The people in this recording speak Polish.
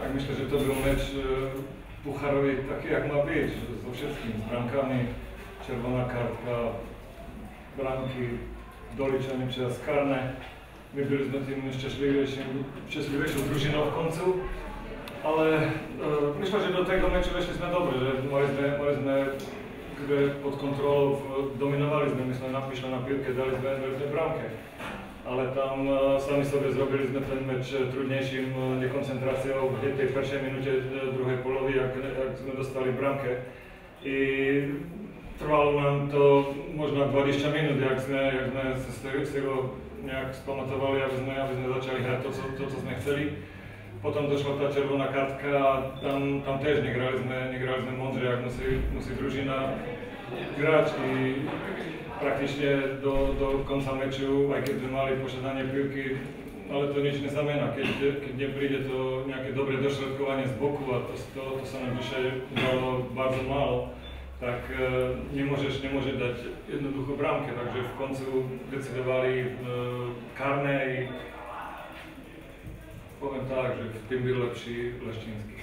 Tak, myślę, że to był mecz pucharowy taki jak ma być, ze wszystkim, z bramkami, czerwona kartka, bramki doliczone przez karne. My byliśmy tym szczęśliwejszą drużyną w końcu, ale myślę, że do tego meczu weszliśmy dobrze, że mieliśmy pod kontrolą, dominowaliśmy, myślę na piłkę, daliśmy bramkę. Ale tam sami sobie zrobiliśmy ten mecz trudniejszym niekoncentracją w tej pierwszej minucie drugiej połowy, jak dostali bramkę. I trwało nam to można 20 minut, jak z tego spamatowali, abyśmy zaczęli grać to, co chcieli. Potem doszła ta czerwona kartka, tam też nie graliśmy mądrze, jak musi drużyna grać. I praktycznie do końca meczu, jak kiedy mali posiadanie piłki, ale to nic nie znamienia. Kiedy nie przyjdzie to nejaké dobre dośrodkowanie z boku, a to sa nam dzisiaj dało bardzo mało, tak nie możesz dać jednoduchą bramkę, takže w końcu decydowali karne i powiem tak, że w tym był lepszy Leszczyński.